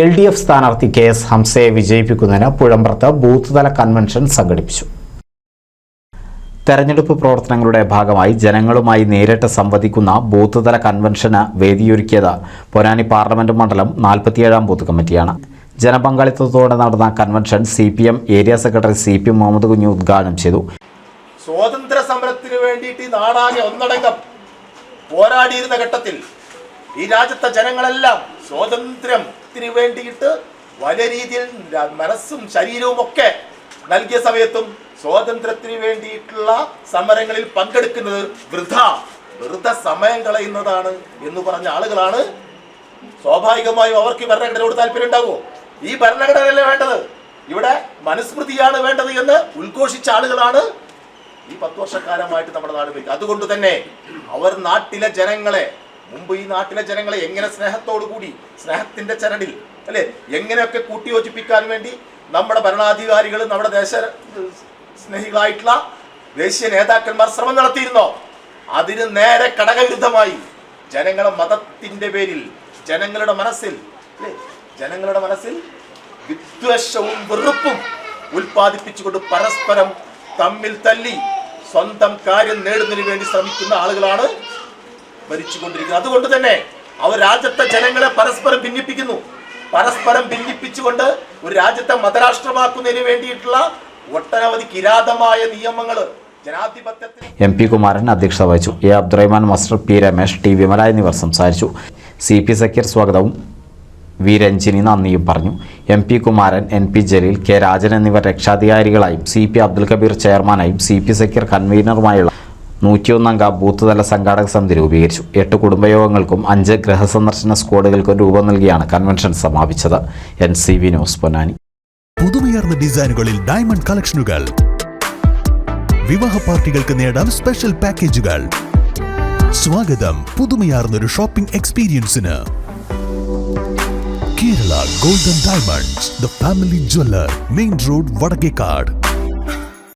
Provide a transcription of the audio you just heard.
LDF സ്ഥാനാർത്ഥി KS ഹംസയെ വിജയിപ്പിക്കുന്നതിന് പുഴമ്പ്രത്ത് booth തല convention സംഘടിപ്പിച്ചു. തെരഞ്ഞെടുപ്പ് പ്രവർത്തനങ്ങളുടെ ഭാഗമായി ജനങ്ങളുമായി നേരിട്ട് സംവദിക്കുന്ന ബൂത്ത് തല കൺവെൻഷന് വേദിയൊരുക്കിയത് പൊന്നാനി പാർലമെന്റ് മണ്ഡലം 47-ാം ബൂത്ത് കമ്മിറ്റിയാണ്. ജനപങ്കാളിത്തത്തോടെ നടന്ന convention CPM area secretary CP Muhammad Kunju ഉദ്ഘാടനം ചെയ്തു. സ്വാതന്ത്ര്യ സമരത്തിന് വേണ്ടിയിട്ട് നാടാകെ ഒന്നടങ്കം പോരാടിയിരുന്ന ഘട്ടത്തിൽ ഈ രാജ്യത്തെ ജനങ്ങളെല്ലാം സ്വാതന്ത്ര്യത്തിന് വേണ്ടിയിട്ട് വലിയ രീതിയിൽ മനസ്സും ശരീരവും ഒക്കെ നൽകിയ സമയത്തും സ്വാതന്ത്ര്യത്തിന് വേണ്ടിയിട്ടുള്ള സമരങ്ങളിൽ പങ്കെടുക്കുന്നത് വെറുതെ സമയം കളയുന്നതാണ് എന്ന് പറഞ്ഞ ആളുകളാണ്. സ്വാഭാവികമായും അവർക്ക് ഈ ഭരണഘടനയോട് താല്പര്യം ഉണ്ടാകുമോ? ഈ ഭരണഘടനയല്ലേ വേണ്ടത്, ഇവിടെ മനുസ്മൃതിയാണ് വേണ്ടത് എന്ന് ഉദ്ഘോഷിച്ച ആളുകളാണ് ഈ 10 വർഷക്കാലമായിട്ട് നമ്മുടെ നാട് ഭരിക്കുക. അതുകൊണ്ട് തന്നെ അവർ നാട്ടിലെ ജനങ്ങളെ മുമ്പ് ഈ നാട്ടിലെ ജനങ്ങളെ എങ്ങനെ സ്നേഹത്തോടു കൂടി സ്നേഹത്തിന്റെ ചരടിൽ അല്ലെ എങ്ങനെയൊക്കെ കൂട്ടിയോജിപ്പിക്കാൻ വേണ്ടി നമ്മുടെ ഭരണാധികാരികൾ നമ്മുടെ ദേശ സ്നേഹികളായിട്ടുള്ള ദേശീയ നേതാക്കന്മാർ ശ്രമം നടത്തിയിരുന്നോ, അതിന് നേരെ ഘടകവിരുദ്ധമായി ജനങ്ങളെ മതത്തിന്റെ പേരിൽ ജനങ്ങളുടെ മനസ്സിൽ വിദ്വേഷവും വെറുപ്പും ഉൽപ്പാദിപ്പിച്ചുകൊണ്ട് പരസ്പരം തമ്മിൽ തല്ലി സ്വന്തം കാര്യം നേടുന്നതിന് വേണ്ടി ശ്രമിക്കുന്ന ആളുകളാണ് ഭരിച്ചുകൊണ്ടിരിക്കുന്നത്. അതുകൊണ്ട് തന്നെ അവർ രാജ്യത്തെ ജനങ്ങളെ പരസ്പരം ഭിന്നിപ്പിച്ചുകൊണ്ട് ഒരു രാജ്യത്തെ മതരാഷ്ട്രമാക്കുന്നതിന് വേണ്ടിയിട്ടുള്ള ഒട്ടനവധി കിരാതമായ നിയമങ്ങൾ ജനാധിപത്യത്തിൽ MP കുമാരൻ അധ്യക്ഷത വഹിച്ചു. A Abdurahman master, P Ramesh, T Vimala എന്നിവർ സംസാരിച്ചു. CP സക്കീർ സ്വാഗതവും V രഞ്ജിനി നന്ദിയും പറഞ്ഞു. MP Kumaran, NP Jaleel, K Rajan എന്നിവർ രക്ഷാധികാരികളായും CP അബ്ദുൽ കബീർ ചെയർമാനായും CP സക്കീർ കൺവീനറുമായുള്ള 101-അംഗ ബൂത്ത് തല സംഘാടക സമിതി രൂപീകരിച്ചു. 8 കുടുംബയോഗങ്ങൾക്കും 5 ഗൃഹസന്ദർശന സ്ക്വാഡുകൾക്കും രൂപം നൽകിയാണ് കൺവെൻഷൻ സമാപിച്ചത്. NCV news Ponnani. പുതുമയാർന്ന ഡിസൈനുകളിൽ ഡയമണ്ട് കളക്ഷനുകൾ, വിവാഹ പാർട്ടികൾക്ക് നേടാൻ സ്പെഷ്യൽ പാക്കേജുകൾ. സ്വാഗതം പുതുമയാർന്നൊരു ഷോപ്പിംഗ് എക്സ്പീരിയൻസിന്. Kerala golden diamonds, the family jeweller, main road, Vadakkekad.